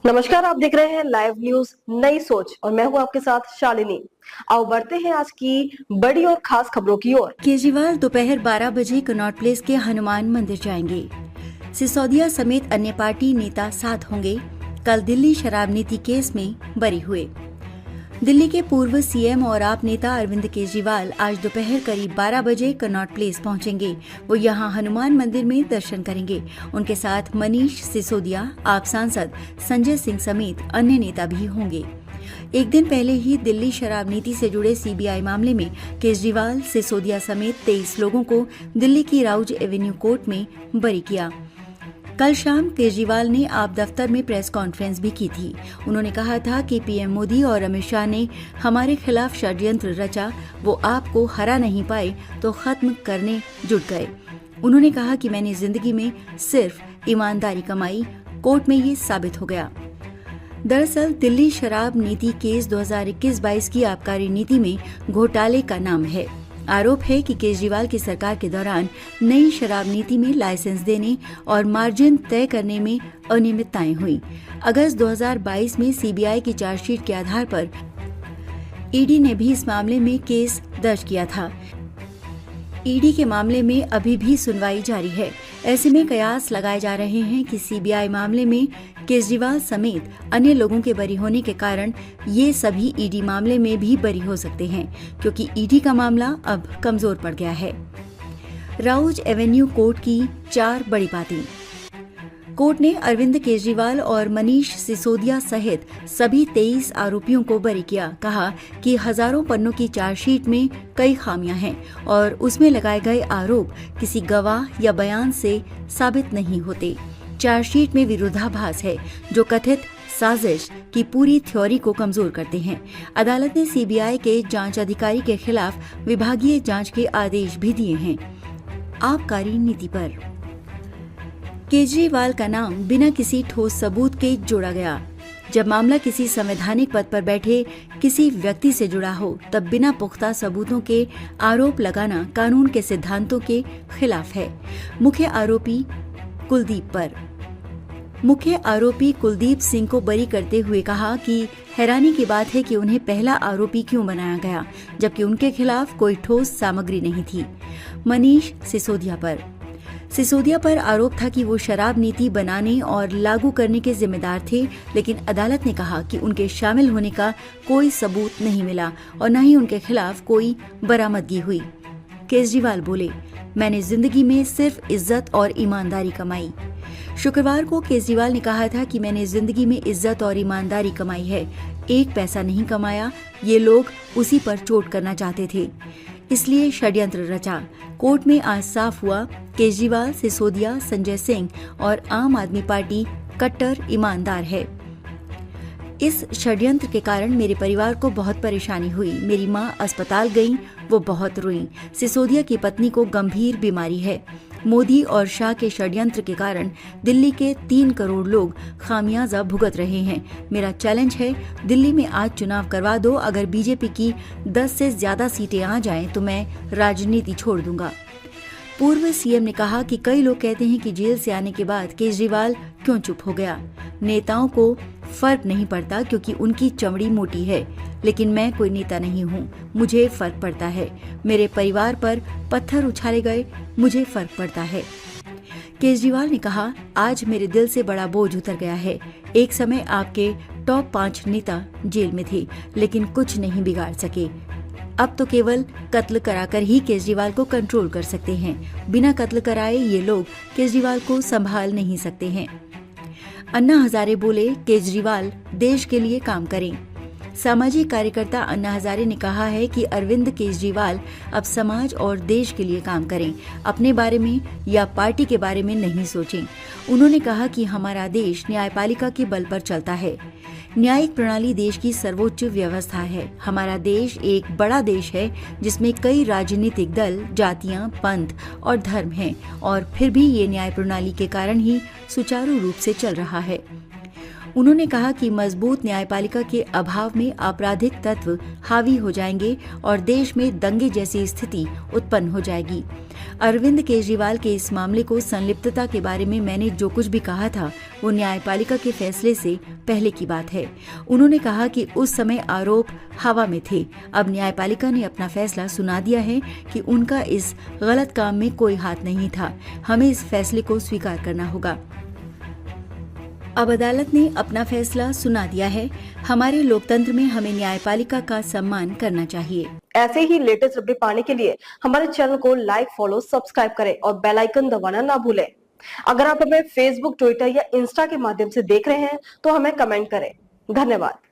नमस्कार, आप देख रहे हैं लाइव न्यूज नई सोच और मैं हूं आपके साथ शालिनी। आओ बढ़ते हैं आज की बड़ी और खास खबरों की ओर। केजरीवाल दोपहर 12 बजे कनॉट प्लेस के हनुमान मंदिर जाएंगे। सिसोदिया समेत अन्य पार्टी नेता साथ होंगे। कल दिल्ली शराब नीति केस में बरी हुए। दिल्ली के पूर्व सीएम और आप नेता अरविंद केजरीवाल आज दोपहर करीब 12 बजे कनॉट प्लेस पहुंचेंगे। वो यहां हनुमान मंदिर में दर्शन करेंगे। उनके साथ मनीष सिसोदिया, आप सांसद संजय सिंह समेत अन्य नेता भी होंगे। एक दिन पहले ही दिल्ली शराब नीति से जुड़े सीबीआई मामले में केजरीवाल, सिसोदिया समेत 23 लोगों को दिल्ली की राउज एवेन्यू कोर्ट में बरी किया। कल शाम केजरीवाल ने आप दफ्तर में प्रेस कॉन्फ्रेंस भी की थी। उन्होंने कहा था कि पीएम मोदी और अमित शाह ने हमारे खिलाफ षड्यंत्र रचा, वो आपको हरा नहीं पाए तो खत्म करने जुट गए। उन्होंने कहा कि मैंने जिंदगी में सिर्फ ईमानदारी कमाई, कोर्ट में ये साबित हो गया। दरअसल दिल्ली शराब नीति केस 2021-22 की आबकारी नीति में घोटाले का नाम है। आरोप है कि केजरीवाल की सरकार के दौरान नई शराब नीति में लाइसेंस देने और मार्जिन तय करने में अनियमितताएं हुई। अगस्त 2022 में सीबीआई की चार्जशीट के आधार पर ईडी ने भी इस मामले में केस दर्ज किया था। ईडी के मामले में अभी भी सुनवाई जारी है। ऐसे में कयास लगाए जा रहे हैं कि सीबीआई मामले में केजरीवाल समेत अन्य लोगों के बरी होने के कारण ये सभी ईडी मामले में भी बरी हो सकते हैं, क्योंकि ईडी का मामला अब कमजोर पड़ गया है। राउज एवेन्यू कोर्ट की 4 बड़ी बातें। कोर्ट ने अरविंद केजरीवाल और मनीष सिसोदिया सहित सभी 23 आरोपियों को बरी किया। कहा कि हजारों पन्नों की चार्जशीट में कई खामियां हैं और उसमें लगाए गए आरोप किसी गवाह या बयान से साबित नहीं होते। चार्जशीट में विरोधाभास है जो कथित साजिश की पूरी थ्योरी को कमजोर करते हैं। अदालत ने सीबीआई के जांच अधिकारी के खिलाफ विभागीय जांच के आदेश भी दिए हैं। आबकारी नीति पर केजरीवाल का नाम बिना किसी ठोस सबूत के जोड़ा गया। जब मामला किसी संवैधानिक पद पर बैठे किसी व्यक्ति से जुड़ा हो, तब बिना पुख्ता सबूतों के आरोप लगाना कानून के सिद्धांतों के खिलाफ है। मुख्य आरोपी कुलदीप सिंह को बरी करते हुए कहा कि हैरानी की बात है कि उन्हें पहला आरोपी क्यों बनाया गया, जबकि उनके खिलाफ कोई ठोस सामग्री नहीं थी। मनीष सिसोदिया पर आरोप था कि वो शराब नीति बनाने और लागू करने के जिम्मेदार थे, लेकिन अदालत ने कहा कि उनके शामिल होने का कोई सबूत नहीं मिला और न ही उनके खिलाफ कोई बरामदगी हुई। केजरीवाल बोले, मैंने जिंदगी में सिर्फ इज्जत और ईमानदारी कमाई। शुक्रवार को केजरीवाल ने कहा था कि मैंने जिंदगी में इज्जत और ईमानदारी कमाई है, एक पैसा नहीं कमाया। ये लोग उसी पर चोट करना चाहते थे, इसलिए षड्यंत्र रचा। कोर्ट में आज साफ हुआ, केजरीवाल, सिसोदिया, संजय सिंह और आम आदमी पार्टी कट्टर ईमानदार है। इस षड्यंत्र के कारण मेरे परिवार को बहुत परेशानी हुई। मेरी मां अस्पताल गईं, वो बहुत रोईं। सिसोदिया की पत्नी को गंभीर बीमारी है। मोदी और शाह के षड्यंत्र के कारण दिल्ली के 3 करोड़ लोग खामियाजा भुगत रहे हैं। मेरा चैलेंज है, दिल्ली में आज चुनाव करवा दो। अगर बीजेपी की 10 से ज्यादा सीटें आ जाएं तो मैं राजनीति छोड़ दूंगा। पूर्व सीएम ने कहा कि कई लोग कहते हैं कि जेल से आने के बाद केजरीवाल क्यों चुप हो गया। नेताओं को फर्क नहीं पड़ता क्योंकि उनकी चमड़ी मोटी है, लेकिन मैं कोई नेता नहीं हूँ, मुझे फर्क पड़ता है। मेरे परिवार पर पत्थर उछाले गए, मुझे फर्क पड़ता है। केजरीवाल ने कहा, आज मेरे दिल से बड़ा बोझ उतर गया है। एक समय आपके टॉप 5 नेता जेल में थे, लेकिन कुछ नहीं बिगाड़ सके। अब तो केवल कत्ल कराकर ही केजरीवाल को कंट्रोल कर सकते हैं। बिना कत्ल कराए ये लोग केजरीवाल को संभाल नहीं सकते हैं। अन्ना हजारे बोले, केजरीवाल देश के लिए काम करें। सामाजिक कार्यकर्ता अन्ना हजारे ने कहा है कि अरविंद केजरीवाल अब समाज और देश के लिए काम करें, अपने बारे में या पार्टी के बारे में नहीं सोचें। उन्होंने कहा कि हमारा देश न्यायपालिका के बल पर चलता है। न्यायिक प्रणाली देश की सर्वोच्च व्यवस्था है। हमारा देश एक बड़ा देश है जिसमें कई राजनीतिक दल, जातियां, पंथ और धर्म हैं, और फिर भी ये न्याय प्रणाली के कारण ही सुचारू रूप से चल रहा है। उन्होंने कहा कि मजबूत न्यायपालिका के अभाव में आपराधिक तत्व हावी हो जाएंगे और देश में दंगे जैसी स्थिति उत्पन्न हो जाएगी। अरविंद केजरीवाल के इस मामले को संलिप्तता के बारे में मैंने जो कुछ भी कहा था वो न्यायपालिका के फैसले से पहले की बात है। उन्होंने कहा कि उस समय आरोप हवा में थे। अब न्यायपालिका ने अपना फैसला सुना दिया है कि उनका इस गलत काम में कोई हाथ नहीं था। हमें इस फैसले को स्वीकार करना होगा। अब अदालत ने अपना फैसला सुना दिया है। हमारे लोकतंत्र में हमें न्यायपालिका का सम्मान करना चाहिए। ऐसे ही लेटेस्ट अपडेट पाने के लिए हमारे चैनल को लाइक, फॉलो, सब्सक्राइब करें और बेल आइकन दबाना ना भूलें। अगर आप हमें फेसबुक, ट्विटर या इंस्टा के माध्यम से देख रहे हैं तो हमें कमेंट करें। धन्यवाद।